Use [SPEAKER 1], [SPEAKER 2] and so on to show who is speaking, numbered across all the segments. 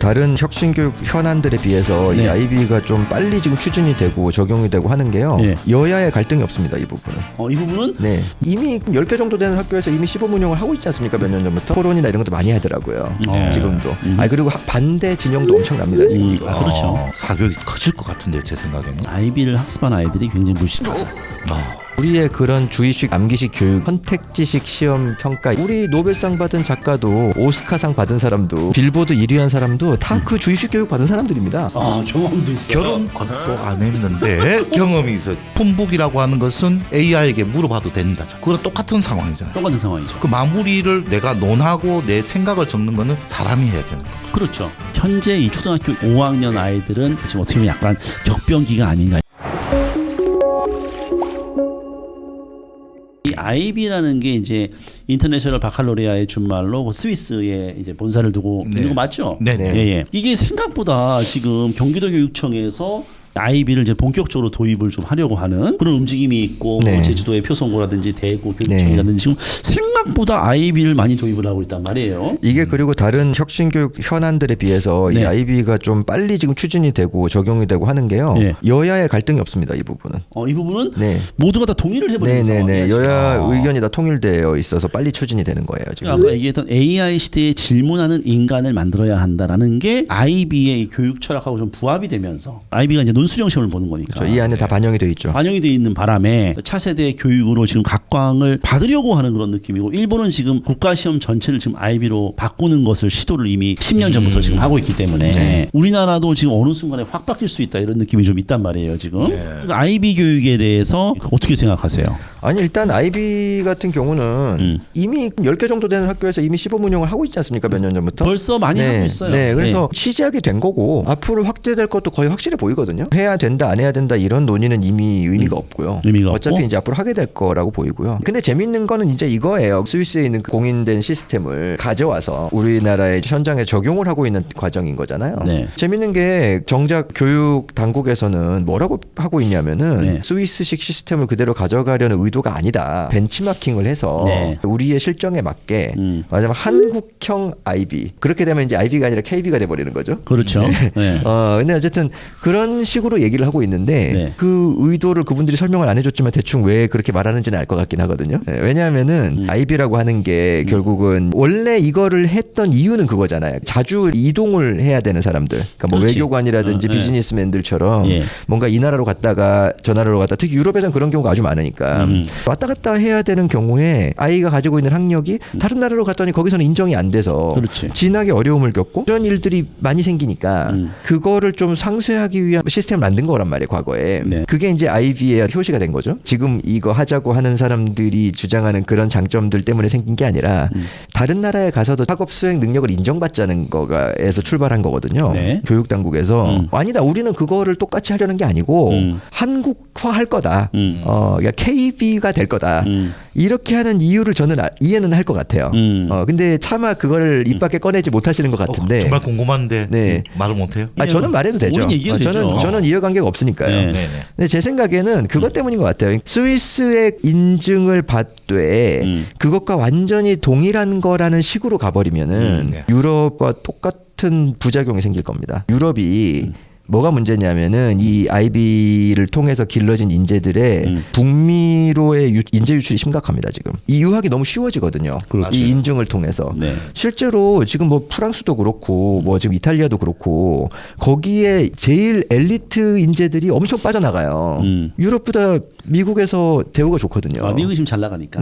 [SPEAKER 1] 다른 혁신교육 현안들에 비해서 이 아이비가 좀 빨리 지금 추진이 되고 적용이 되고 하는 게요. 여야의 갈등이 없습니다. 이 부분은.
[SPEAKER 2] 이 부분은?
[SPEAKER 1] 네. 이미 10개 정도 되는 학교에서 이미 시범 운영을 하고 있지 않습니까? 몇 년 전부터. 토론이나 이런 것도 많이 하더라고요. 지금도. 그리고 반대 진영도 엄청납니다. 지금 이거.
[SPEAKER 2] 그렇죠.
[SPEAKER 3] 사교육이 커질 것 같은데요. 제 생각에는.
[SPEAKER 2] 아이비를 학습한 아이들이 굉장히 무식하다.
[SPEAKER 1] 우리의 그런 주의식 암기식 교육, 선택지식 시험 평가, 우리 노벨상 받은 작가도 오스카상 받은 사람도 빌보드 1위 한 사람도 다 그 주의식 교육 받은 사람들입니다.
[SPEAKER 2] 경험도 있어요.
[SPEAKER 3] 결혼 권도 안 했는데 경험이 있어. 품북이라고 하는 것은 AI에게 물어봐도 된다. 그거랑 똑같은 상황이잖아요.
[SPEAKER 2] 똑같은 상황이죠.
[SPEAKER 3] 그 마무리를 내가 논하고 내 생각을 적는 거는 사람이 해야 되는 거죠.
[SPEAKER 2] 그렇죠. 현재 이 초등학교 5학년 아이들은 지금 어떻게 보면 약간 격변기가 아닌가. 이 아이비라는 게 이제 인터내셔널 바칼로레아의 준말로 스위스에 이제 본사를 두고 있는 거 맞죠?
[SPEAKER 3] 네네.
[SPEAKER 2] 예. 이게 생각보다 지금 경기도 교육청에서 아이비를 이제 본격적으로 도입을 좀 하려고 하는 그런 움직임이 있고 뭐 제주도의 표성고라든지 대구 교육청이라든지 지금 생각보다 아이비를 많이 도입을 하고 있단 말이에요.
[SPEAKER 1] 이게 그리고 다른 혁신교육 현안들에 비해서 이 아이비가 좀 빨리 지금 추진이 되고 적용이 되고 하는 게요. 여야의 갈등이 없습니다. 이 부분은.
[SPEAKER 2] 이 부분은 모두가 다 동의를 해버리는 상황이에요.
[SPEAKER 1] 여야 의견이 다 통일되어 있어서 빨리 추진이 되는 거예요. 지금.
[SPEAKER 2] 아까 얘기했던 AI 시대에 질문하는 인간을 만들어야 한다라는 게 아이비의 교육 철학하고 좀 부합이 되면서 아이비가 이제 논수령 시험을 보는 거니까
[SPEAKER 1] 그렇죠. 이 안에 다 반영이 되어 있죠.
[SPEAKER 2] 반영이 되어 있는 바람에 차세대 교육으로 지금 각광을 받으려고 하는 그런 느낌이고 일본은 지금 국가시험 전체를 지금 아이비로 바꾸는 것을 시도를 이미 10년 전부터 지금 하고 있기 때문에 우리나라도 지금 어느 순간에 확 바뀔 수 있다 이런 느낌이 좀 있단 말이에요. 지금 그러니까 아이비 교육에 대해서 어떻게 생각하세요?
[SPEAKER 1] 아니 일단 아이비 같은 경우는 이미 10개 정도 되는 학교에서 이미 시범 운영을 하고 있지 않습니까? 몇 년 전부터.
[SPEAKER 2] 벌써 많이 하고 있어요.
[SPEAKER 1] 그래서 시작이 된 거고 앞으로 확대될 것도 거의 확실해 보이거든요. 해야 된다 안 해야 된다 이런 논의는 이미 의미가 없고요. 어차피
[SPEAKER 2] 없고?
[SPEAKER 1] 이제 앞으로 하게 될 거라고 보이고요. 근데 재밌는 거는 이제 이거예요. 스위스에 있는 그 공인된 시스템을 가져와서 우리나라의 현장에 적용을 하고 있는 과정인 거잖아요. 재밌는 게 정작 교육 당국에서는 뭐라고 하고 있냐면은 스위스식 시스템을 그대로 가져가려는 의도가 아니다. 벤치마킹을 해서 우리의 실정에 맞게 말하자면 한국형 아이비. 그렇게 되면 이제 아이비가 아니라 KB가 돼버리는 거죠.
[SPEAKER 2] 그렇죠.
[SPEAKER 1] 근데 어쨌든 그런 식으로 얘기를 하고 있는데 그 의도를 그분들이 설명을 안 해줬지만 대충 왜 그렇게 말하는지는 알 것 같긴 하거든요. 왜냐하면은 아이비라고 하는 게 결국은 원래 이거를 했던 이유는 그거잖아요. 자주 이동을 해야 되는 사람들. 그러니까 뭐 외교관이라든지 비즈니스맨들처럼 뭔가 이 나라로 갔다가 저 나라로 갔다. 특히 유럽에서는 그런 경우가 아주 많으니까 왔다 갔다 해야 되는 경우에 아이가 가지고 있는 학력이 다른 나라로 갔더니 거기서는 인정이 안 돼서 진학에 어려움을 겪고 이런 일들이 많이 생기니까 그거를 좀 상쇄하기 위한 시스템을 만든 거란 말이에요. 과거에. 그게 이제 아이비의 효시가 된 거죠. 지금 이거 하자고 하는 사람들이 주장하는 그런 장점들 때문에 생긴 게 아니라 다른 나라에 가서도 학업 수행 능력을 인정받자는 거가에서 출발한 거거든요. 교육 당국에서 아니다. 우리는 그거를 똑같이 하려는 게 아니고 한국화 할 거다. 그러니까 KB가 될 거다. 이렇게 하는 이유를 저는 이해는 할 것 같아요. 근데 차마 그걸 입 밖에 꺼내지 못하시는 것 같은데.
[SPEAKER 3] 정말 궁금한데 말을 못해요?
[SPEAKER 1] 저는 말해도 되죠. 저는 이해관계가 없으니까요. 근데 제 생각에는 그것 때문인 것 같아요. 스위스의 인증을 받되 그것과 완전히 동일한 거라는 식으로 가버리면은 유럽과 똑같은 부작용이 생길 겁니다. 유럽이 뭐가 문제냐면은 이 아이비를 통해서 길러진 인재들의 북미로의 인재 유출이 심각합니다. 지금 이 유학이 너무 쉬워지거든요. 이 인증을 통해서 실제로 지금 뭐 프랑스도 그렇고 뭐 지금 이탈리아도 그렇고 거기에 제일 엘리트 인재들이 엄청 빠져나가요. 유럽보다 미국에서 대우가 좋거든요.
[SPEAKER 2] 미국이 지금 잘 나가니까.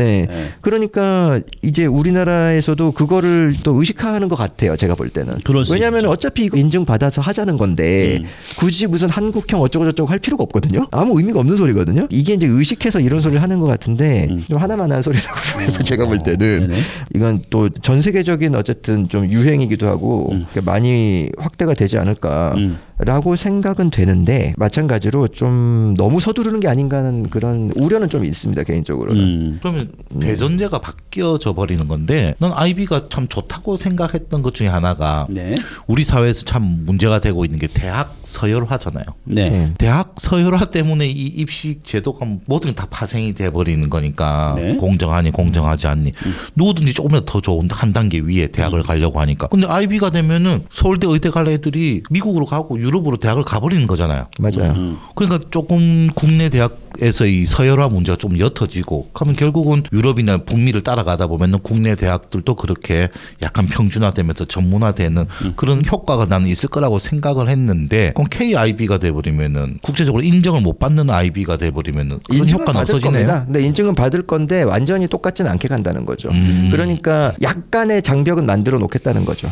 [SPEAKER 1] 그러니까 이제 우리나라에서도 그거를 또 의식하는 것 같아요. 제가 볼 때는. 왜냐하면 어차피 이거 인증 받아서 하자는 건데 굳이 무슨 한국형 어쩌고저쩌고 할 필요가 없거든요. 아무 의미가 없는 소리거든요. 이게 이제 의식해서 이런 소리를 하는 것 같은데 좀 하나만 한 소리라고 제가 볼 때는 이건 또 전 세계적인 어쨌든 좀 유행이기도 하고 많이 확대가 되지 않을까. 라고 생각은 되는데 마찬가지로 좀 너무 서두르는 게 아닌가 하는 그런 우려는 좀 있습니다. 개인적으로는.
[SPEAKER 3] 그러면 대전제가 바뀌어져 버리는 건데 난 아이비가 참 좋다고 생각했던 것 중에 하나가
[SPEAKER 2] 네.
[SPEAKER 3] 우리 사회에서 참 문제가 되고 있는 게 대학 서열화잖아요.
[SPEAKER 2] 네.
[SPEAKER 3] 대학 서열화 때문에 이 입시 제도가 모든 게 다 파생이 돼 버리는 거니까
[SPEAKER 2] 네.
[SPEAKER 3] 공정하니 공정하지 않니 누구든지 조금이라도 더 좋은 한 단계 위에 대학을 가려고 하니까. 근데 아이비가 되면은 서울대 의대 갈 애들이 미국으로 가고 유럽으로 대학을 가버리는 거잖아요.
[SPEAKER 1] 맞아요.
[SPEAKER 3] 그러니까 조금 국내 대학에서의 서열화 문제가 좀 옅어지고 그러면 결국은 유럽이나 북미를 따라가다 보면은 국내 대학들도 그렇게 약간 평준화되면서 전문화되는 그런 효과가 나는 있을 거라고 생각을 했는데 그럼 KIB가 돼버리면은 국제적으로 인정을 못 받는 IB가 돼버리면은 그런
[SPEAKER 1] 인증은
[SPEAKER 3] 효과는
[SPEAKER 1] 받을
[SPEAKER 3] 없어지네요.
[SPEAKER 1] 겁니다. 근데 인증은 받을 건데 완전히 똑같지는 않게 간다는 거죠. 그러니까 약간의 장벽은 만들어 놓겠다는 거죠.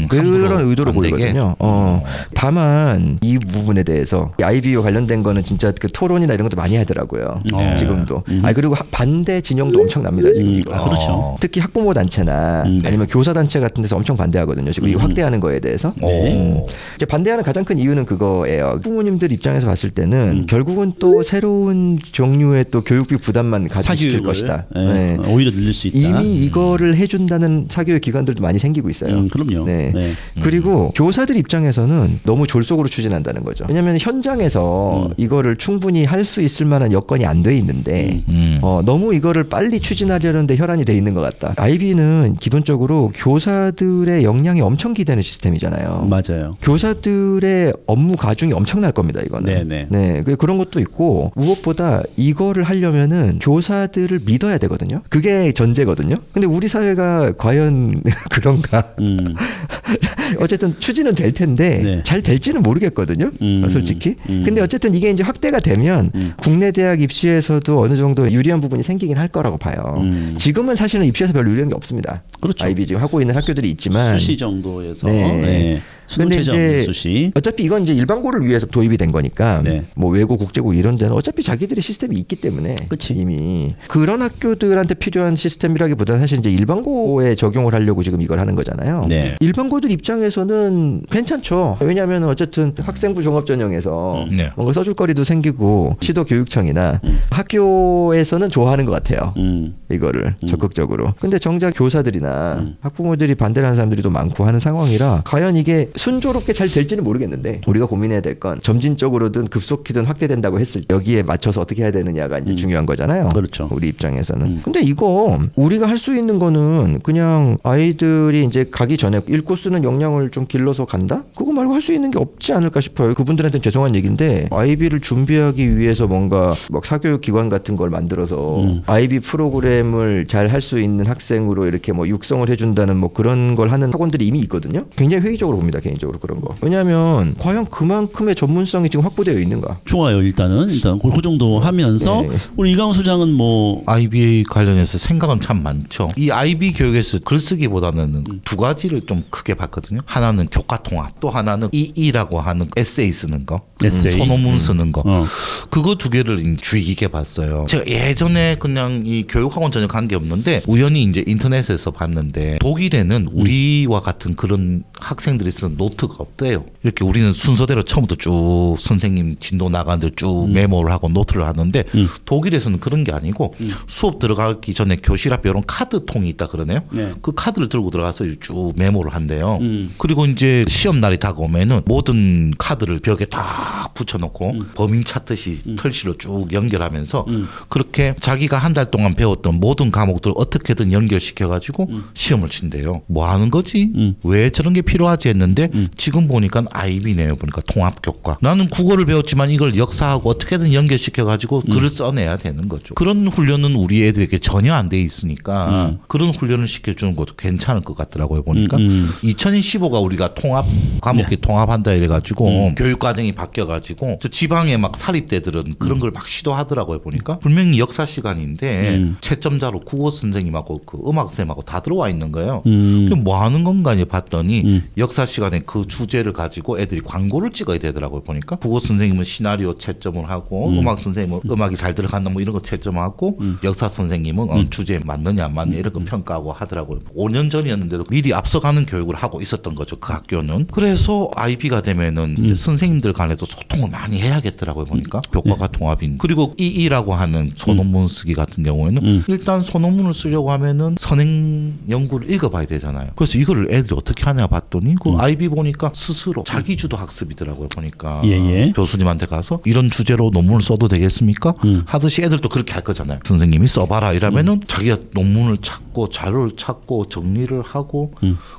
[SPEAKER 1] 그런 의도로
[SPEAKER 3] 안 되게?
[SPEAKER 1] 보이거든요. 다만 이 부분에 대해서 IB와 관련된 거는 진짜 그 토론이나 이런 것도 많이 하더라고요. 지금도. 그리고 반대 진영도 엄청납니다. 지금 이거.
[SPEAKER 2] 그렇죠.
[SPEAKER 1] 특히 학부모 단체나 아니면 교사 단체 같은 데서 엄청 반대하거든요. 지금 이거 확대하는 거에 대해서. 이제 반대하는 가장 큰 이유는 그거예요. 부모님들 입장에서 봤을 때는 결국은 또 새로운 종류의 또 교육비 부담만 가중시킬
[SPEAKER 2] 사교육을,
[SPEAKER 1] 것이다.
[SPEAKER 2] 네. 오히려 늘릴 수 있다.
[SPEAKER 1] 이미 이거를 해준다는 사교육 기관들도 많이 생기고 있어요.
[SPEAKER 2] 그럼요.
[SPEAKER 1] 네.
[SPEAKER 2] 네.
[SPEAKER 1] 그리고 교사들 입장에서는 너무 졸속으로 추진한다는 거죠. 왜냐하면 현장에서 이거를 충분히 할 수 있을 만한 여건이 안 돼 있는데 너무 이거를 빨리 추진하려는데 혈안이 돼 있는 것 같다. IB는 기본적으로 교사들의 역량이 엄청 기대는 시스템이잖아요.
[SPEAKER 2] 맞아요.
[SPEAKER 1] 교사들의 업무 가중이 엄청날 겁니다. 이거는.
[SPEAKER 2] 네네.
[SPEAKER 1] 네, 그런 것도 있고 무엇보다 이거를 하려면은 교사들을 믿어야 되거든요. 그게 전제거든요. 근데 우리 사회가 과연 그런가? 어쨌든 추진은 될 텐데
[SPEAKER 2] 네.
[SPEAKER 1] 잘 될지는 모르겠거든요. 솔직히. 근데 어쨌든 이게 이제 확대가 되면 국내 대학 입시에서도 어느 정도 유리한 부분이 생기긴 할 거라고 봐요. 지금은 사실은 입시에서 별로 유리한 게 없습니다.
[SPEAKER 2] 그렇죠.
[SPEAKER 1] IB 지금 하고 있는 학교들이 있지만
[SPEAKER 2] 수시 정도에서
[SPEAKER 1] 네. 근데
[SPEAKER 2] 수능체제 없는 수시.
[SPEAKER 1] 어차피 이건 이제 일반고를 위해서 도입이 된 거니까
[SPEAKER 2] 네.
[SPEAKER 1] 뭐 외고 국제고 이런 데는 어차피 자기들의 시스템이 있기 때문에
[SPEAKER 2] 그치.
[SPEAKER 1] 이미 그런 학교들한테 필요한 시스템이라기보다는 사실 이제 일반고에 적용을 하려고 지금 이걸 하는 거잖아요.
[SPEAKER 2] 네.
[SPEAKER 1] 일반고들 입장에서는 괜찮죠. 왜냐하면 어쨌든 학생부 종합 전형에서
[SPEAKER 3] 네.
[SPEAKER 1] 뭔가 써줄 거리도 생기고 시도교육청이나 학교에서는 좋아하는 것 같아요. 이거를 적극적으로. 근데 정작 교사들이나 학부모들이 반대를 하는 사람들이 또 많고 하는 상황이라 과연 이게 순조롭게 잘 될지는 모르겠는데 우리가 고민해야 될 건 점진적으로든 급속히든 확대된다고 했을 때 여기에 맞춰서 어떻게 해야 되느냐가 이제 중요한 거잖아요.
[SPEAKER 2] 그렇죠.
[SPEAKER 1] 우리 입장에서는. 근데 이거 우리가 할 수 있는 거는 그냥 아이들이 이제 가기 전에 읽고 쓰는 역량을 좀 길러서 간다? 그거 말고 할 수 있는 게 없지 않을까 싶어요. 그분들한테는 죄송한 얘기인데 IB를 준비하기 위해서 뭔가 막 사교육 기관 같은 걸 만들어서 IB 프로그램을 잘 할 수 있는 학생으로 이렇게 뭐 육성을 해준다는 뭐 그런 걸 하는 학원들이 이미 있거든요. 굉장히 회의적으로 봅니다. 개인적으로 그런 거. 왜냐하면 과연 그만큼의 전문성이 지금 확보되어 있는가?
[SPEAKER 2] 좋아요. 일단 그 정도 하면서
[SPEAKER 1] 네.
[SPEAKER 2] 우리 이강우 수장은 뭐
[SPEAKER 3] IB 관련해서 생각은 참 많죠. 이 IB 교육에서 글쓰기보다는 두 가지를 좀 크게 봤거든요. 하나는 교과 통합, 또 하나는 EE라고 하는 에세이 쓰는 거,
[SPEAKER 2] 에세이.
[SPEAKER 3] 소논문 쓰는 거. 그거 두 개를 주의 깊게 봤어요. 제가 예전에 그냥 이 교육학원 전혀 관계 없는데 우연히 이제 인터넷에서 봤는데 독일에는 우리와 같은 그런 학생들이 쓰는 노트가 없대요. 이렇게 우리는 순서대로 처음부터 쭉 선생님 진도 나가는데 쭉 메모를 하고 노트를 하는데 독일에서는 그런 게 아니고 수업 들어가기 전에 교실 앞에 이런 카드통이 있다 그러네요.
[SPEAKER 2] 네.
[SPEAKER 3] 그 카드를 들고 들어가서 쭉 메모를 한대요. 그리고 이제 시험 날이 다가오면은 모든 카드를 벽에 딱 붙여놓고 범인 찾듯이 털실로 쭉 연결하면서 그렇게 자기가 한 달 동안 배웠던 모든 과목들을 어떻게든 연결시켜가지고 시험을 친대요. 뭐 하는 거지? 왜 저런 게 필요하지 했는데 지금 보니까 IB네요. 보니까 통합교과. 나는 국어를 배웠지만 이걸 역사하고 어떻게든 연결시켜가지고 글을 써내야 되는 거죠. 그런 훈련은 우리 애들에게 전혀 안 돼 있으니까 그런 훈련을 시켜주는 것도 괜찮을 것 같더라고요. 보니까 2015가 우리가 통합 과목이 통합한다 이래가지고 교육과정이 바뀌어가지고 저 지방에 막 사립대들은 그런 걸 막 시도하더라고요. 보니까 분명히 역사 시간인데 채점자로 국어 선생님하고 그 음악 쌤하고 다 들어와 있는 거예요. 뭐 하는 건가 봤더니 역사 시간에 간에 그 주제를 가지고 애들이 광고를 찍어야 되더라고요. 보니까 국어 선생님은 시나리오 채점을 하고 음악 선생님은 음악이 잘 들어간다 뭐 이런 거 채점하고 역사 선생님은 주제에 맞느냐 안 맞느냐 이런 거 평가하고 하더라고요. 5년 전이었는데도 미리 앞서가는 교육을 하고 있었던 거죠. 그 학교는. 그래서 IB가 되면은 이제 선생님들 간에도 소통을 많이 해야겠더라고요. 보니까 교과가 통합인. 그리고 EE라고 하는 소논문 쓰기 같은 경우에는 일단 소논문을 쓰려고 하면은 선행 연구를 읽어봐야 되잖아요. 그래서 이거를 애들이 어떻게 하냐 봤더니 그 IB 보니까 스스로 자기주도 학습이더라고요. 보니까 교수님한테 가서 이런 주제로 논문을 써도 되겠습니까? 하듯이 애들도 그렇게 할 거잖아요. 선생님이 써봐라 이러면은 자기가 논문을 찾고 자료를 찾고 정리를 하고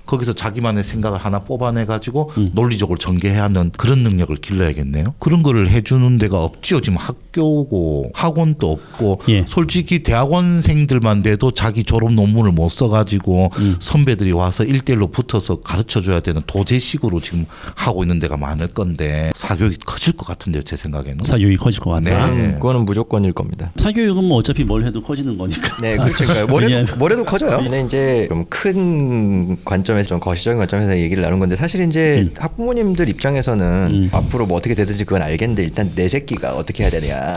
[SPEAKER 3] 거기서 자기만의 생각을 하나 뽑아내 가지고 논리적으로 전개해야 하는 그런 능력을 길러야겠네요. 그런 거를 해주는 데가 없지요. 지금 학교고 학원도 없고 솔직히 대학원생들만 돼도 자기 졸업 논문을 못 써가지고 선배들이 와서 1대1로 붙어서 가르쳐줘야 되는 도제식으로 지금 하고 있는 데가 많을 건데 사교육이 커질 것 같은데요. 제 생각에는.
[SPEAKER 2] 사교육이 커질 것 같다.
[SPEAKER 1] 네. 그거는 무조건일 겁니다.
[SPEAKER 2] 사교육은 뭐 어차피 뭘 해도 커지는 거니까.
[SPEAKER 1] 네, 그렇죠. 뭐래도 커져요. 근데 이제 좀 큰 관점에서 좀 거시적인 관점에서 얘기를 나눈 건데 사실 이제 학부모님들 입장에서는 앞으로 뭐 어떻게 되든지 그건 알겠는데 일단 내 새끼가 어떻게 해야 되냐.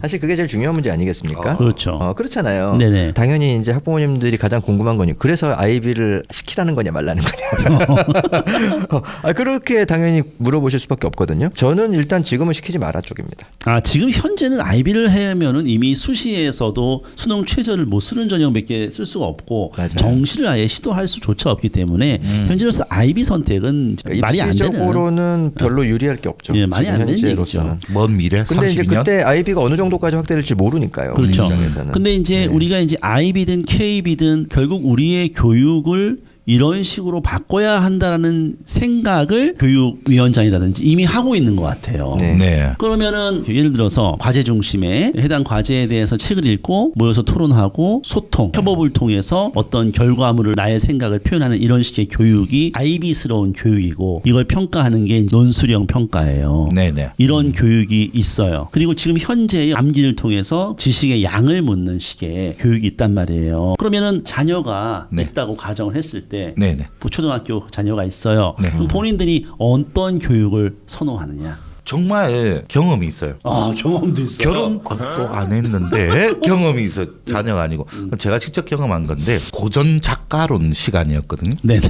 [SPEAKER 1] 사실 그게 제일 중요한 문제 아니겠습니까?
[SPEAKER 2] 그렇죠.
[SPEAKER 1] 그렇잖아요.
[SPEAKER 2] 네네.
[SPEAKER 1] 당연히 이제 학부모님들이 가장 궁금한 거니 그래서 아이비를 시키라는 거냐 말라는 거냐. 그렇게 당연히 물어보실 수밖에 없거든요. 저는 일단 지금은 시키지 마라 쪽입니다.
[SPEAKER 2] 지금 현재는 아이비를 하면은 이미 수시에서도 수능 최저를 못 쓰는 전형밖에 쓸 수가 없고
[SPEAKER 1] 맞아요.
[SPEAKER 2] 정시를 아예 시도할 수조차 없기 때문에 현재로서 아이비 선택은 말이 안 되는.
[SPEAKER 1] 입시적으로는 별로 유리할 게 없죠.
[SPEAKER 2] 말이 안 되는 얘기죠.
[SPEAKER 3] 먼 미래
[SPEAKER 1] 근데
[SPEAKER 3] 30년.
[SPEAKER 1] 이제 그때 아이비가 어느 정도까지 확대될지 모르니까요.
[SPEAKER 2] 그렇죠.
[SPEAKER 1] 입장에서는.
[SPEAKER 2] 근데 이제 우리가 이제 아이비든 KB든 결국 우리의 교육을 이런 식으로 바꿔야 한다라는 생각을 교육위원장이라든지 이미 하고 있는 것 같아요.
[SPEAKER 3] 네.
[SPEAKER 2] 그러면은 예를 들어서 과제 중심에 해당 과제에 대해서 책을 읽고 모여서 토론하고 소통, 협업을 통해서 어떤 결과물을 나의 생각을 표현하는 이런 식의 교육이 아이비스러운 교육이고 이걸 평가하는 게 논술형 평가예요.
[SPEAKER 3] 네네.
[SPEAKER 2] 이런 교육이 있어요. 그리고 지금 현재의 암기를 통해서 지식의 양을 묻는 식의 교육이 있단 말이에요. 그러면은 자녀가 있다고 가정을 했을 때
[SPEAKER 3] 네네.
[SPEAKER 2] 초등학교 자녀가 있어요.
[SPEAKER 3] 네.
[SPEAKER 2] 그럼 본인들이 어떤 교육을 선호하느냐?
[SPEAKER 3] 정말 경험이 있어요.
[SPEAKER 2] 경험도 있어요.
[SPEAKER 3] 결혼 꼭 안 했는데 경험이 있어요. 자녀가 아니고 제가 직접 경험한 건데 고전 작가론 시간이었거든요.
[SPEAKER 2] 네네.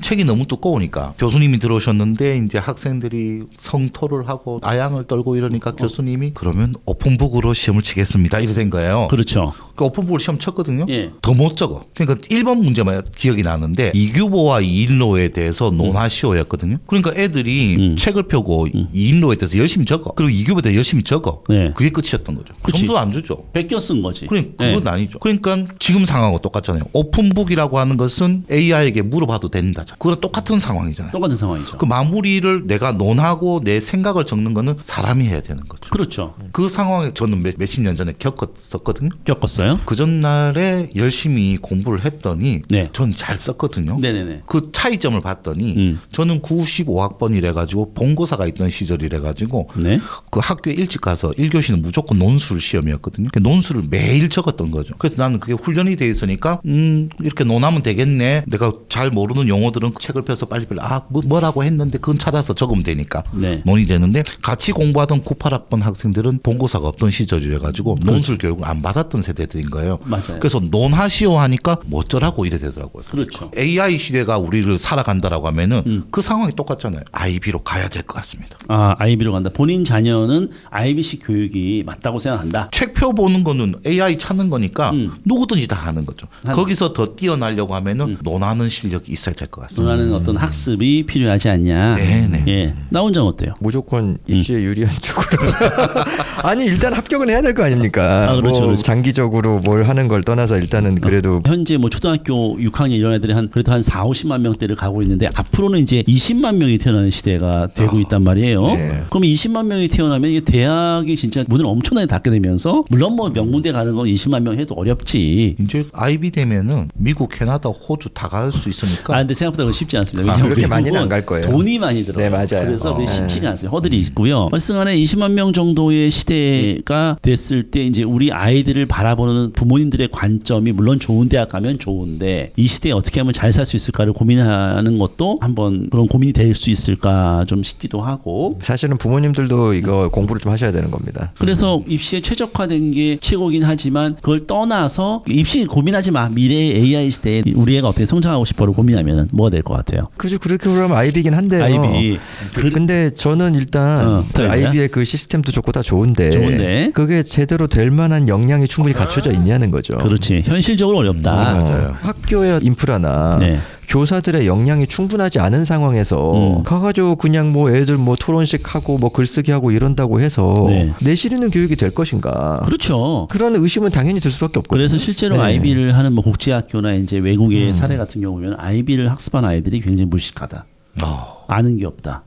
[SPEAKER 3] 책이 너무 두꺼우니까 교수님이 들어오셨는데 이제 학생들이 성토를 하고 아양을 떨고 이러니까 교수님이 그러면 오픈북으로 시험을 치겠습니다. 이래 된 거예요.
[SPEAKER 2] 그렇죠.
[SPEAKER 3] 그 오픈북을 시험 쳤거든요.
[SPEAKER 2] 예.
[SPEAKER 3] 더 못 적어. 그러니까 1번 문제만 기억이 나는데 이규보와 이인로에 대해서 논하시오였거든요. 그러니까 애들이 책을 펴고 이인로에 대해서 열심히 적어. 그리고 이규보에 대해서 열심히 적어.
[SPEAKER 2] 네.
[SPEAKER 3] 그게 끝이었던 거죠.
[SPEAKER 2] 그치.
[SPEAKER 3] 점수 안 주죠.
[SPEAKER 2] 베껴 쓴 거지.
[SPEAKER 3] 그건 아니죠. 그러니까 지금 상황하고 똑같잖아요. 오픈북이라고 하는 것은 AI에게 물어봐도 된다. 그거랑 똑같은 상황이잖아요.
[SPEAKER 2] 똑같은 상황이죠.
[SPEAKER 3] 그 마무리를 내가 논하고 내 생각을 적는 거는 사람이 해야 되는 거죠.
[SPEAKER 2] 그렇죠.
[SPEAKER 3] 그 상황에 저는 몇십 년 전에 겪었었거든요.
[SPEAKER 2] 겪었어요?
[SPEAKER 3] 그 전날에 열심히 공부를 했더니 전 잘 썼거든요.
[SPEAKER 2] 네네네.
[SPEAKER 3] 그 차이점을 봤더니 저는 95학번이래 가지고 본고사가 있던 시절이래 가지고 그 학교에 일찍 가서 1교시는 무조건 논술 시험이었거든요. 그 논술을 매일 적었던 거죠. 그래서 나는 그게 훈련이 돼 있으니까 이렇게 논하면 되겠네. 내가 잘 모르는 용어들은 책을 펴서 빨리빨리 뭐라고 했는데 그건 찾아서 적으면 되니까 논이 되는데 같이 공부하던 98학번 학생들은 본고사가 없던 시절이래 가지고 논술 교육을 안 받았던 세대들인 거예요.
[SPEAKER 2] 맞아요.
[SPEAKER 3] 그래서 논하시오 하니까 뭐 어쩌라고 이래 되더라고요.
[SPEAKER 2] 그렇죠.
[SPEAKER 3] AI 시대가 우리를 살아간다라고 하면은 그 상황이 똑같잖아요. IB로 가야 될 것 같습니다.
[SPEAKER 2] 아이비로 간다. 본인 자녀는 IB식 교육이 맞다고 생각한다.
[SPEAKER 3] 책표 보는 거는 AI 찾는 거니까 누구든지 다 하는 거죠. 거기서 더 뛰어나려고 하면은 논하는 실력이 있어야 될 것 같습니다.
[SPEAKER 2] 논하는 어떤 학습이 필요하지 않냐.
[SPEAKER 3] 네네.
[SPEAKER 2] 예. 나 혼자 어때요?
[SPEAKER 1] 무조건 입시에 유리한 쪽으로. 아니 일단 합격은 해야 될 거 아닙니까?
[SPEAKER 2] 그렇죠, 그렇죠.
[SPEAKER 1] 장기적으로 뭘 하는 걸 떠나서 일단은 그래도
[SPEAKER 2] 현재 뭐 초등학교 6학년 이런 애들이 그래도 한 4, 50만 명대를 가고 있는데 앞으로는 이제 20만 명이 태어나는 시대가 되고 있단 말이에요. 그럼 20만 명이 태어나면 이게 대학이 진짜 문을 엄청나게 닫게 되면서 물론 뭐 명문대 가는 건 20만 명 해도 어렵지.
[SPEAKER 3] 이제 IB 되면은 미국, 캐나다, 호주 다 갈 수 있으니까.
[SPEAKER 2] 근데 생각보다 그건 쉽지 않습니다.
[SPEAKER 1] 그렇게 많이는 안 갈 거예요.
[SPEAKER 2] 돈이 많이 들어요.
[SPEAKER 1] 네, 맞아요.
[SPEAKER 2] 그래서 그게 쉽지가 않습니다. 허들이 있고요. 얼슨간에 20만 명 정도의 시대가 됐을 때 이제 우리 아이들을 바라보는 한편으로는 부모님들의 관점이 물론 좋은 대학 가면 좋은데 이 시대에 어떻게 하면 잘 살 수 있을까를 고민하는 것도 한번 그런 고민이 될 수 있을까 좀 싶기도 하고.
[SPEAKER 1] 사실은 부모님들도 이거 공부를 좀 하셔야 되는 겁니다.
[SPEAKER 2] 그래서 입시에 최적화된 게 최고긴 하지만 그걸 떠나서 입시 고민하지 마. 미래의 AI 시대에 우리 애가 어떻게 성장하고 싶어를 고민하면 뭐가 될 것 같아요?
[SPEAKER 1] 그죠. 그렇게 그러면 아이비긴 한데요.
[SPEAKER 2] 아이비.
[SPEAKER 1] 근데 저는 일단 그 아이비의 그 시스템도 좋고 다 좋은데 그게 제대로 될 만한 역량이 충분히 갖춰져 있냐는 거죠.
[SPEAKER 2] 그렇지. 현실적으로 어렵다.
[SPEAKER 3] 맞아요.
[SPEAKER 1] 학교의 인프라나 교사들의 역량이 충분하지 않은 상황에서 가가지고 그냥 뭐 애들 뭐 토론식 하고 뭐 글쓰기 하고 이런다고 해서 내실 있는 교육이 될 것인가?
[SPEAKER 2] 그렇죠.
[SPEAKER 1] 그런 의심은 당연히 들 수밖에 없거든요.
[SPEAKER 2] 그래서 실제로 아이비를 하는 뭐 국제학교나 이제 외국의 사례 같은 경우는 아이비를 학습한 아이들이 굉장히 무식하다. 아는 게 없다.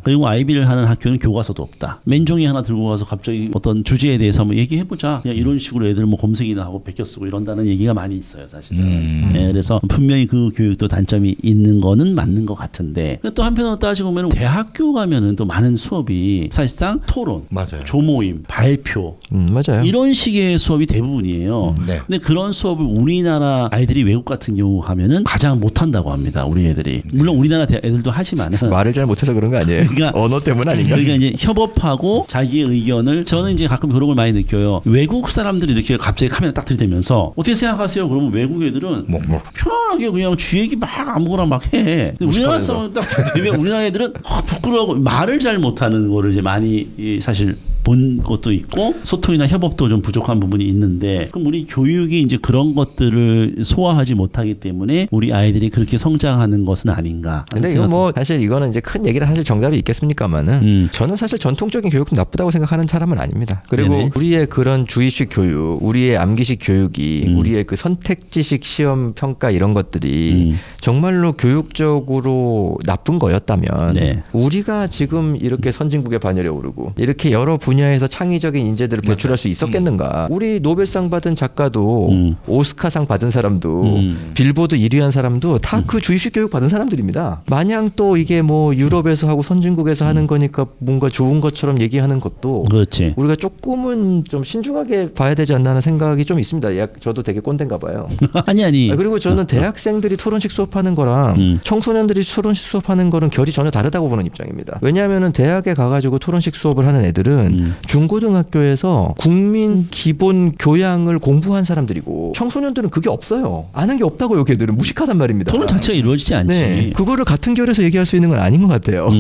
[SPEAKER 2] 그리고 아이비를 하는 학교는 교과서도 없다. 맨종이 하나 들고 가서 갑자기 어떤 주제에 대해서 한번 얘기해보자. 그냥 이런 식으로 애들 뭐 검색이나 하고 베껴 쓰고 이런다는 얘기가 많이 있어요, 사실은. 그래서 분명히 그 교육도 단점이 있는 거는 맞는 것 같은데 또 한편으로 따지고 보면 대학교 가면은 또 많은 수업이 사실상 토론,
[SPEAKER 3] 맞아요.
[SPEAKER 2] 조모임, 발표
[SPEAKER 1] 맞아요.
[SPEAKER 2] 이런 식의 수업이 대부분이에요. 근데 그런 수업을 우리나라 아이들이 외국 같은 경우 하면은 가장 못한다고 합니다. 우리 애들이. 물론 우리나라 애들도 하지만은
[SPEAKER 1] 말을 잘 못해서 그런 거 아니에요?
[SPEAKER 2] 그러니까
[SPEAKER 1] 언어 때문 아닌가?
[SPEAKER 2] 그러니까 이제 협업하고 자기의 의견을 저는 이제 가끔 그런 걸 많이 느껴요. 외국 사람들이 이렇게 갑자기 카메라 딱 들이대면서 어떻게 생각하세요? 그러면 외국 애들은 편하게 그냥 쥐 얘기 막 아무거나 막 해. 근데 우리나라 사람 딱 들이대면 우리나라 애들은 부끄러워하고 말을 잘 못하는 거를 이제 많이 사실 본 것도 있고 소통이나 협업도 좀 부족한 부분이 있는데 그럼 우리 교육이 이제 그런 것들을 소화하지 못하기 때문에 우리 아이들이 그렇게 성장하는 것은 아닌가.
[SPEAKER 1] 근데 이거 뭐 사실 이거는 이제 큰 얘기를 사실 정답이 있겠습니까만은 저는 사실 전통적인 교육도 나쁘다고 생각하는 사람은 아닙니다. 그리고 우리의 그런 주의식 교육, 우리의 암기식 교육이 우리의 그 선택지식 시험 평가 이런 것들이 정말로 교육적으로 나쁜 거였다면 우리가 지금 이렇게 선진국의 반열에 오르고 이렇게 여러 분야에서 창의적인 인재들을 배출할 수 있었겠는가? 우리 노벨상 받은 작가도 오스카상 받은 사람도 빌보드 1위 한 사람도 다 그 주입식 교육 받은 사람들입니다. 마냥 또 이게 뭐 유럽에서 하고 선진국에서 하는 거니까 뭔가 좋은 것처럼 얘기하는 것도
[SPEAKER 2] 그렇지.
[SPEAKER 1] 우리가 조금은 좀 신중하게 봐야 되지 않나 하는 생각이 좀 있습니다. 저도 되게 꼰대인가 봐요.
[SPEAKER 2] 아니.
[SPEAKER 1] 그리고 저는 대학생들이 토론식 수업하는 거랑 청소년들이 토론식 수업하는 거는 결이 전혀 다르다고 보는 입장입니다. 왜냐하면 대학에 가가지고 토론식 수업을 하는 애들은 중고등학교에서 국민 기본 교양을 공부한 사람들이고 청소년들은 그게 없어요. 아는 게 없다고요. 걔들은 무식하단 말입니다.
[SPEAKER 2] 토론 자체가 이루어지지 않지.
[SPEAKER 1] 그거를 같은 결에서 얘기할 수 있는 건 아닌 것 같아요.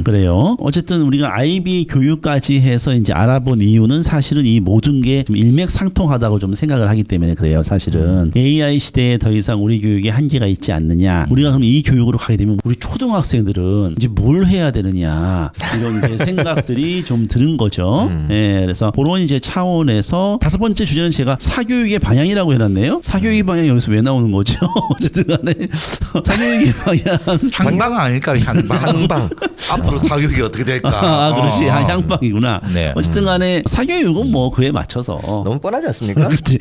[SPEAKER 2] 그래요. 어쨌든 우리가 아이비 교육까지 해서 이제 알아본 이유는 사실은 이 모든 게 좀 일맥상통하다고 좀 생각을 하기 때문에 그래요. 사실은 AI 시대에 더 이상 우리 교육에 한계가 있지 않느냐. 우리가 그럼 이 교육으로 가게 되면 우리 초등학생들은 이제 뭘 해야 되느냐 이런 게 생각들이 좀 드는 거죠. 그래서 그런 이제 차원에서 다섯 번째 주제는 제가 사교육의 방향이라고 해놨네요. 사교육의 방향이 여기서 왜 나오는 거죠? 어쨌든 간에 사교육의 방향.
[SPEAKER 3] 향방 아닐까? 향방. 앞으로 사교육이 어떻게 될까?
[SPEAKER 2] 그렇지. 향방이구나. 어쨌든 간에 사교육은 뭐 그에 맞춰서
[SPEAKER 1] 너무 뻔하지 않습니까?
[SPEAKER 2] 그렇지.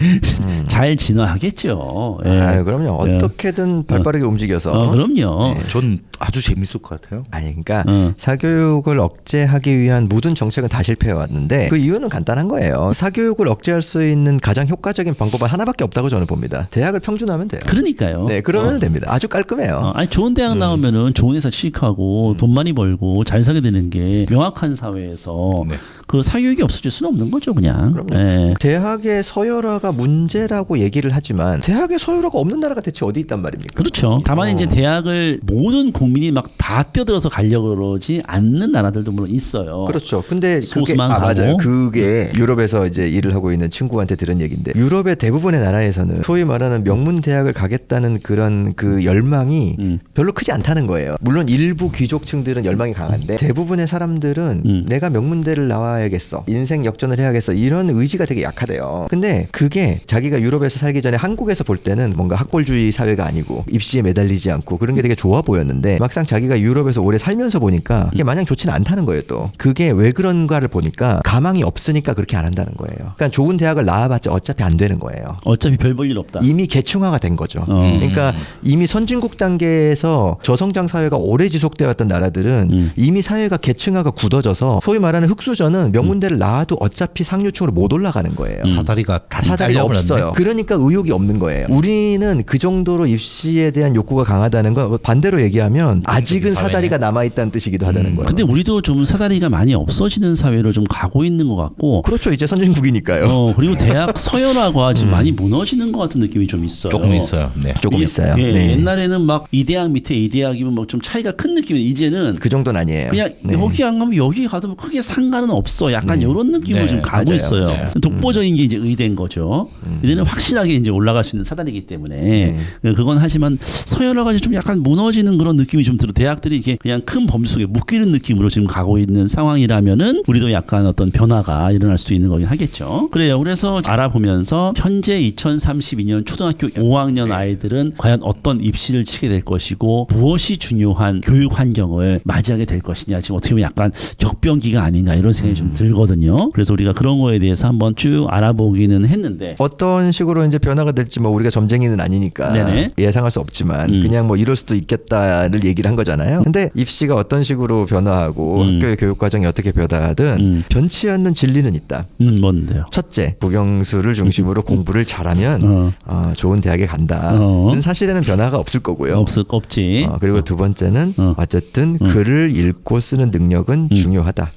[SPEAKER 2] 잘 진화하겠죠.
[SPEAKER 1] 그럼요. 어떻게든 발빠르게 움직여서.
[SPEAKER 2] 그럼요.
[SPEAKER 3] 전 아주 재밌을 것 같아요.
[SPEAKER 1] 아니 그러니까 사교육을 억제하기 위한 모든 정책은 다 실패해 왔는데 그 이유는 간단한 거예요. 사교육을 억제할 수 있는 가장 효과적인 방법은 하나밖에 없다고 저는 봅니다. 대학을 평준화하면 돼요.
[SPEAKER 2] 그러니까요.
[SPEAKER 1] 네, 그러면 됩니다. 아주 깔끔해요.
[SPEAKER 2] 아니 좋은 대학 나오면은 좋은 회사 취직하고 돈 많이 벌고 잘 살게 되는 게 명확한 사회에서 그 사교육이 없어질 수는 없는 거죠, 그냥.
[SPEAKER 1] 그럼요. 대학의 서열화가 문제라고 얘기를 하지만 대학의 서열화가 없는 나라가 대체 어디 있단 말입니까?
[SPEAKER 2] 그렇죠. 다만 이제 대학을 모든 국민이 막 다 뛰어들어서 가려고 그러지 않는 나라들도 물론 있어요.
[SPEAKER 1] 그렇죠. 근데
[SPEAKER 2] 소수만
[SPEAKER 1] 그게
[SPEAKER 2] 가고.
[SPEAKER 1] 맞아요. 그게 유럽에서 이제 일을 하고 있는 친구한테 들은 얘기인데 유럽의 대부분의 나라에서는 소위 말하는 명문 대학을 가겠다는 그런 그 열망이 별로 크지 않다는 거예요. 물론 일부 귀족층들은 열망이 강한데 대부분의 사람들은 내가 명문대를 나와야겠어. 인생 역전을 해야겠어. 이런 의지가 되게 약하대요. 근데 그게 자기가 유럽에서 살기 전에 한국에서 볼 때는 뭔가 학벌주의 사회가 아니고 입시에 매달리지 않고 그런 게 되게 좋아 보였는데 막상 자기가 유럽에서 오래 살면서 보니까 그게 마냥 좋지는 않다는 거예요. 또 그게 왜 그런가를 보니까 보니까 가망이 없으니까 그렇게 안 한다는 거예요. 그러니까 좋은 대학을 나와봤자 어차피 안 되는 거예요.
[SPEAKER 2] 어차피 별 볼 일 없다.
[SPEAKER 1] 이미 계층화가 된 거죠. 그러니까 이미 선진국 단계에서 저성장 사회가 오래 지속되어 왔던 나라들은 이미 사회가 계층화가 굳어져서 소위 말하는 흑수저는 명문대를 나와도 어차피 상류층으로 못 올라가는 거예요.
[SPEAKER 3] 사다리가 다
[SPEAKER 1] 사다리가 없어요. 그러니까 의욕이 없는 거예요. 우리는 그 정도로 입시에 대한 욕구가 강하다는 건 반대로 얘기하면 아직은 사다리가 남아있다는 뜻이기도 하다는 거예요.
[SPEAKER 2] 근데 우리도 좀 사다리가 많이 없어지는 사회로 좀 가고 있는 것 같고.
[SPEAKER 1] 그렇죠. 이제 선진국이니까요.
[SPEAKER 2] 그리고 대학 서열화가 지금 많이 무너지는 것 같은 느낌이 좀 있어요.
[SPEAKER 3] 조금 있어요. 네.
[SPEAKER 1] 조금 있어요.
[SPEAKER 2] 예,
[SPEAKER 1] 네.
[SPEAKER 2] 옛날에는 막 이 대학 밑에 이 대학이면 뭐 좀 차이가 큰 느낌이 이제는
[SPEAKER 1] 그 정도는 아니에요.
[SPEAKER 2] 그냥 여기 안 가면 여기 가도 크게 상관은 없어. 약간 이런 느낌으로
[SPEAKER 3] 네,
[SPEAKER 2] 좀 가고
[SPEAKER 3] 맞아요.
[SPEAKER 2] 있어요.
[SPEAKER 3] 네.
[SPEAKER 2] 독보적인 게 이제 의대인 거죠. 의대는 확실하게 이제 올라갈 수 있는 사다리이기 때문에 그건 하지만 서열화가 좀 약간 무너지는 그런 느낌이 좀 들어. 대학들이 이게 그냥 큰 범주 속에 묶이는 느낌으로 지금 가고 있는 상황이라면은 우리도 약간 어떤 변화가 일어날 수도 있는 거긴 하겠죠. 그래요. 그래서 알아보면서 현재 2032년 초등학교 5학년 아이들은 과연 어떤 입시를 치게 될 것이고 무엇이 중요한 교육 환경을 맞이하게 될 것이냐. 지금 어떻게 보면 약간 격변기가 아닌가 이런 생각이 좀 들거든요. 그래서 우리가 그런 거에 대해서 한번 쭉 알아보기는 했는데
[SPEAKER 1] 어떤 식으로 이제 변화가 될지 뭐 우리가 점쟁이는 아니니까
[SPEAKER 2] 네네.
[SPEAKER 1] 예상할 수 없지만 그냥 뭐 이럴 수도 있겠다를 얘기를 한 거잖아요. 근데 입시가 어떤 식으로 변화하고 학교의 교육 과정이 어떻게 변화하든 변치 않는 진리는 있다.
[SPEAKER 2] 뭔데요?
[SPEAKER 1] 첫째, 국영수를 중심으로 공부를 잘하면 좋은 대학에 간다. 사실에는 변화가 없을 거고요.
[SPEAKER 2] 없지.
[SPEAKER 1] 그리고 두 번째는 어쨌든 글을 읽고 쓰는 능력은 중요하다.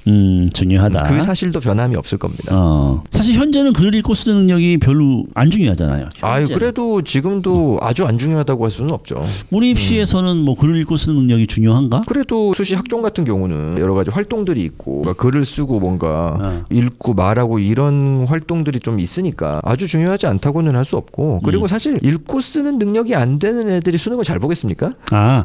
[SPEAKER 2] 중요하다.
[SPEAKER 1] 그 사실도 변함이 없을 겁니다.
[SPEAKER 2] 사실 현재는 글을 읽고 쓰는 능력이 별로 안 중요하잖아요.
[SPEAKER 1] 아유, 그래도 지금도 아주 안 중요하다고 할 수는 없죠.
[SPEAKER 2] 우리 입시에서는 뭐 글을 읽고 쓰는 능력이 중요한가?
[SPEAKER 1] 그래도 수시 학종 같은 경우는 여러 가지 활동들이 있고 뭔가 글을 쓰고 뭔가 읽고 말하고 이런 활동들이 좀 있으니까 아주 중요하지 않다고는 할 수 없고 그리고 사실 읽고 쓰는 능력이 안 되는 애들이 수능을 잘 보겠습니까?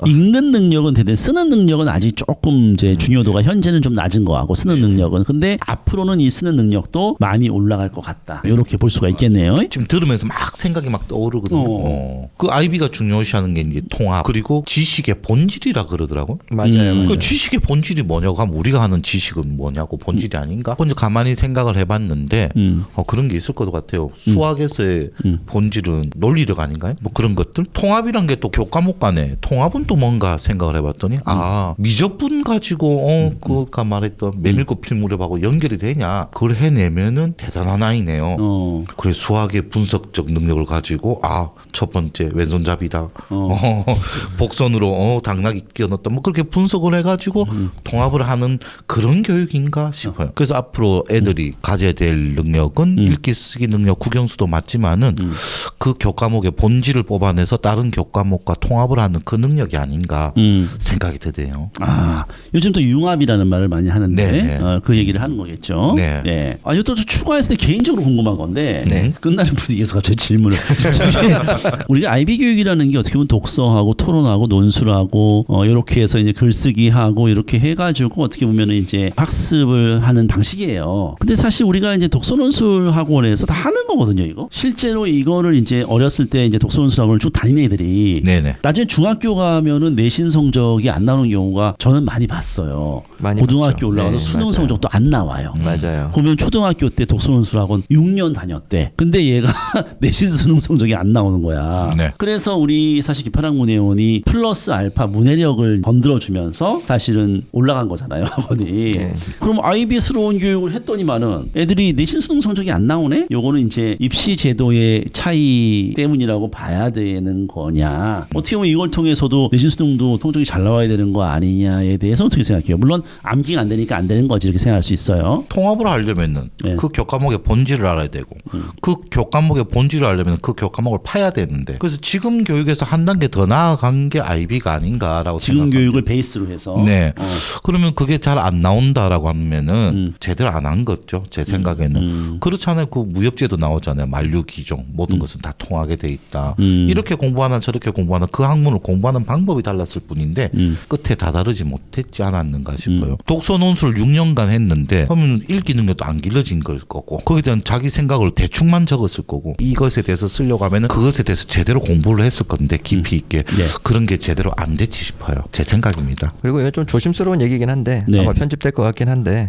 [SPEAKER 2] 읽는 능력은 되는데 쓰는 능력은 아직 조금 이제 중요도가 현재는 좀 낮은 거 하고 쓰는 능력은 근데 앞으로는 이 쓰는 능력도 많이 올라갈 것 같다. 이렇게 볼 수가 있겠네요.
[SPEAKER 3] 지금 들으면서 막 생각이 막 떠오르거든요. 그 아이비가 중요시하는 게 이제 통합 그리고 지식의 본질이라 그러더라고.
[SPEAKER 1] 맞아요.
[SPEAKER 3] 그 지식의 본질이 뭐냐고 하면 우리가 하는 지식은 뭐냐고 본질이 아닌가? 먼저 가만히 생각을 해봤는데 그런 게 있을 것 같아요. 수학에서의 본질은 논리력 아닌가요? 뭐 그런 것들. 통합이란 게 또 교과목 간에 통합은 또 뭔가 생각을 해봤더니 미적분 가지고 그가 말했던 메밀꽃 필무렵하고 연결이 되냐? 그걸 해내면은 대단한 아이네요. 그래 수학의 분석적 능력을 가지고 첫 번째 왼손잡이다. 복선으로 당나귀 끼워넣었다. 뭐 그렇게 분석을 해가지고 통합을 하는 그런 교육인가 싶어요. 그래서 앞으로 애들이 가져야 될 능력은 읽기 쓰기 능력 국영수도 맞지만은 그 교과목의 본질을 뽑아내서 다른 교과목과 통합을 하는 그 능력이 아닌가 생각이 드네요.
[SPEAKER 2] 요즘 또 융합이라는 말을 많이 하는데
[SPEAKER 3] 네.
[SPEAKER 2] 그 얘기를 하는 거겠죠.
[SPEAKER 3] 네.
[SPEAKER 2] 이것도 추가했을 때 개인적으로 궁금한 건데 끝나는 분위기에서 갑자기 질문을 우리가 아이비 교육이라는 게 어떻게 보면 독서하고 토론하고 논술하고 이렇게 해서 이제 글쓰기하고 이렇게 해가지고 어떻게 보면 이제 학습을 하는 방식이에요. 근데 사실 우리가 이제 독서논술 학원에서 다 하는 거거든요. 이거 실제로 이거를 이제 어렸을 때 이제 독서논술 학원을 쭉 다니는 애들이 나중에 중학교 가면은 내신 성적이 안 나오는 경우가 저는 많이 봤어요. 고등학교
[SPEAKER 1] 봤죠.
[SPEAKER 2] 올라가서 수능
[SPEAKER 1] 맞아요.
[SPEAKER 2] 성적도 안 나와요.
[SPEAKER 1] 맞아요.
[SPEAKER 2] 그러면 초등학교 때 독서논술 학원 6년 다녔대. 근데 얘가 내신 수능 성적이 안 나오는 거야. 그래서 우리 사실 기파학문회원이 플러스 알파 문해력을 건드려주면서 사실은 올라간 거잖아요. 학원이. 그럼 아이비스러운 교육을 했더니만은 애들이 내신 수능 성적이 안 나오네? 요거는 이제 입시 제도의 차이 때문이라고 봐야 되는 거냐. 어떻게 보면 이걸 통해서도 내신 수능도 성적이 잘 나와야 되는 거 아니냐에 대해서 어떻게 생각해요? 물론 암기가 안 되니까 안 되는 거지 이렇게 생각할 수 있어요.
[SPEAKER 3] 통합을 하려면은 그 교과목의 본질을 알아야 되고 그 교과목의 본질을 알려면 그 교과목을 파야 되는데 그래서 지금 교육에서 한 단계 더 나아간 게 아이비가 아닌가라고
[SPEAKER 2] 지금
[SPEAKER 3] 생각합니다.
[SPEAKER 2] 교육을 베이스로 해서.
[SPEAKER 3] 그러면 그게 잘 안 나온다라고 하면은 제대로 안 한 거죠. 제 생각에는. 그렇잖아요. 그 무협지에도 나오잖아요. 만류기종 모든 것은 다 통하게 돼 있다. 이렇게 공부하나 저렇게 공부하나 그 학문을 공부하는 방법이 달랐을 뿐인데 끝에 다다르지 못했지 않았는가 싶어요. 독서 논술을 6년간 했는데 그러면 읽기 능력도 안 길러진 걸 거고 거기에 대한 자기 생각을 대충만 적었을 거고 이것에 대해서 쓰려고 하면은 그것에 대해서 제대로 공부를 했을 건데 깊이 있게 그런 게 제대로 안 됐지 싶어요. 제 생각입니다.
[SPEAKER 1] 그리고 이거 좀 조심스러운 얘기긴 한데 아마 편집될 것 같긴 한데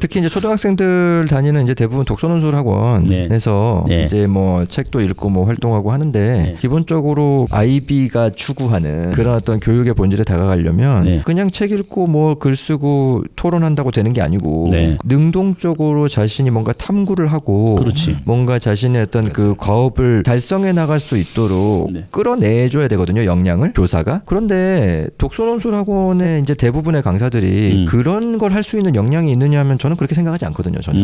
[SPEAKER 1] 특히 이제 초등학생들 다니는 이제 대부분 독서논술 학원에서
[SPEAKER 2] 네.
[SPEAKER 1] 이제 뭐 책도 읽고 뭐 활동하고 하는데
[SPEAKER 2] 네.
[SPEAKER 1] 기본적으로 아이비가 추구하는 그런 어떤 교육의 본질에 다가가려면
[SPEAKER 2] 네.
[SPEAKER 1] 그냥 책 읽고 뭐 글 쓰고 토론한다고 되는 게 아니고
[SPEAKER 2] 네.
[SPEAKER 1] 능동적으로 자신이 뭔가 탐구를 하고
[SPEAKER 2] 그렇지.
[SPEAKER 1] 뭔가 자신의 어떤 그 과업을 달성해 나갈 수 있도록
[SPEAKER 2] 네.
[SPEAKER 1] 끌어내줘야 되거든요, 역량을 교사가. 그런데 독서논술 학원의 이제 대부분의 강사들이 그런 걸 할 수 있는 역량이 있느냐면 저는 그렇게 생각하지 않거든요, 전혀.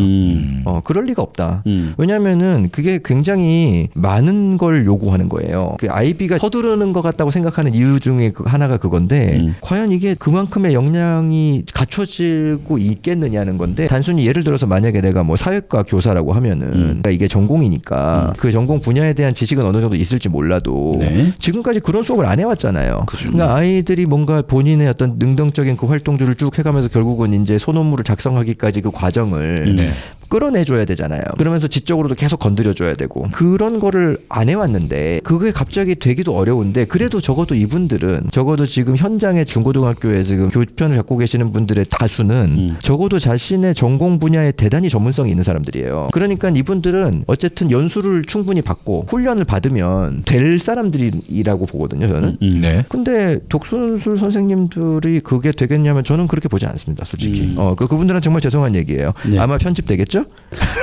[SPEAKER 1] 그럴 리가 없다. 왜냐하면은 그게 굉장히 많은 걸 요구하는 거예요. 그 아이비가 서두르는 것 같다고 생각하는 이유 중에 하나가 그건데 과연 이게 그만큼의 역량이 갖춰지고 있겠느냐는 건데 단순히 예를 들어서 만약에 내가 뭐 사회과 교사라고 하면은 그러니까 이게 전공이니까 그 전공 분야에 대한 지식은 어느 정도 있을지 몰라도
[SPEAKER 2] 네.
[SPEAKER 1] 지금까지 그런 수업을 안 해왔잖아요. 그러니까 아이들이 뭔가 본인의 어떤 능동적인 그 활동들을 쭉 해가면서 결국은 이제 소논문을 작성하기까지 그 과정을 끌어내줘야 되잖아요. 그러면서 지적으로도 계속 건드려줘야 되고 그런 거를 안 해왔는데 그게 갑자기 되기도 어려운데 그래도 적어도 이분들은 적어도 지금 현장의 중고등학교에 지금 교편을 갖고 계시는 분들의 다수는 적어도 자신의 전공 분야에 대단히 전문성이 있는 사람들이에요. 그러니까 이분들은 어쨌든 연수를 충분히 받고 훈련을 받으면 될 사람들이라고 보거든요, 저는.
[SPEAKER 3] 네.
[SPEAKER 1] 근데 독서논술 선생님들이 그게 되겠냐면 저는 그렇게 보지 않습니다, 솔직히. 그분들은 정말 죄송한 얘기예요.
[SPEAKER 2] 네.
[SPEAKER 1] 아마 편집되겠죠?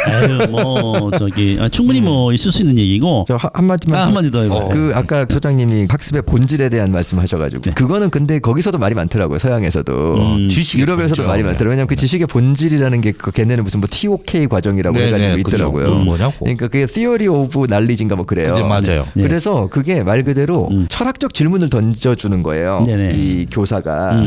[SPEAKER 2] 아유, 뭐 저기 충분히 뭐 있을 수 있는 얘기고.
[SPEAKER 1] 저 한마디만
[SPEAKER 2] 한마디 더 해봐요.
[SPEAKER 1] 그 아까 소장님이 학습의 본질에 대한 말씀하셔가지고
[SPEAKER 2] 네.
[SPEAKER 1] 그거는 근데 거기서도 말이 많더라고요, 서양에서도.
[SPEAKER 3] 지식의
[SPEAKER 1] 유럽에서도
[SPEAKER 3] 본질.
[SPEAKER 1] 말이 많더라고요. 왜냐하면 그 지식의 본질이라는 게 그 걔네는 무슨 뭐 TOK 과정이라고
[SPEAKER 3] 네,
[SPEAKER 1] 해가지고
[SPEAKER 3] 네,
[SPEAKER 1] 있더라고요.
[SPEAKER 3] 그죠. 뭐냐고.
[SPEAKER 1] 그러니까 그게 Theory of Knowledge인가 뭐 그래요.
[SPEAKER 3] 네, 맞아요.
[SPEAKER 2] 네.
[SPEAKER 1] 그래서 그게 말 그대로 철학적 질문을 던져주는 거예요.
[SPEAKER 2] 네네.
[SPEAKER 1] 이 교사가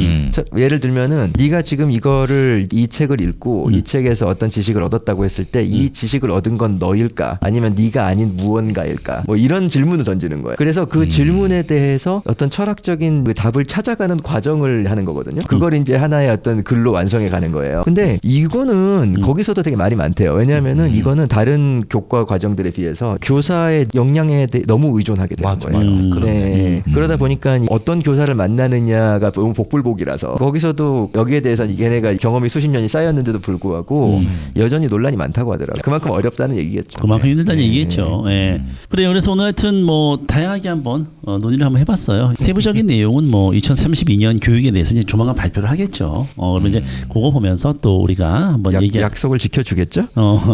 [SPEAKER 1] 예를 들면은 네가 지금 이거를 이 책을 읽고 이 책에서 어떤 지식을 얻었다고 했을 때 이 지식을 얻은 건 너일까 아니면 네가 아닌 무언가일까 뭐 이런 질문을 던지는 거예요. 그래서 그 질문에 대해서 어떤 철학적인 그 답을 찾아가는 과정을 하는 거거든요. 그걸 이제 하나의 어떤 글로 완성해 가는 거예요. 근데 이거는 거기서도 되게 말이 많대요. 왜냐하면은 이거는 다른 교과 과정들에 비해서 교사의 역량에 너무 의존하게 되는
[SPEAKER 3] 맞아,
[SPEAKER 1] 거예요.
[SPEAKER 3] 맞아.
[SPEAKER 1] 네. 그러다 보니까 어떤 교사를 만나느냐가 너무 복불복이라서 거기서도 여기에 대해서 얘네가 경험이 수십 년이 쌓였는데도 불구하고 여전히 논란이 많다고 하더라고요. 그만큼 어렵다는 얘기겠죠.
[SPEAKER 2] 그만큼 힘들다는 얘기겠죠. 예. 그래요. 그래서 오늘 하여튼 뭐 다양하게 한번 논의를 한번 해봤어요. 세부적인 내용은 뭐 2032년 교육에 대해서 이제 조만간 발표를 하겠죠. 그러면 이제 그거 보면서 또 우리가 한번
[SPEAKER 1] 약속을 지켜주겠죠?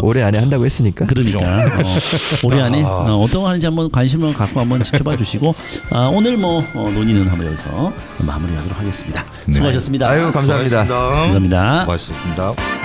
[SPEAKER 1] 올해 안에 한다고 했으니까.
[SPEAKER 2] 그러니까 올해 안에 어떤 거 하는지 한번 관심을 갖고 한번 지켜봐 주시고 오늘 뭐 논의는 한번 여기서 마무리하도록 하겠습니다.
[SPEAKER 3] 네.
[SPEAKER 2] 수고하셨습니다.
[SPEAKER 1] 아유 감사합니다.
[SPEAKER 3] 수고하셨습니다.
[SPEAKER 2] 감사합니다.
[SPEAKER 3] 수고하셨습니다.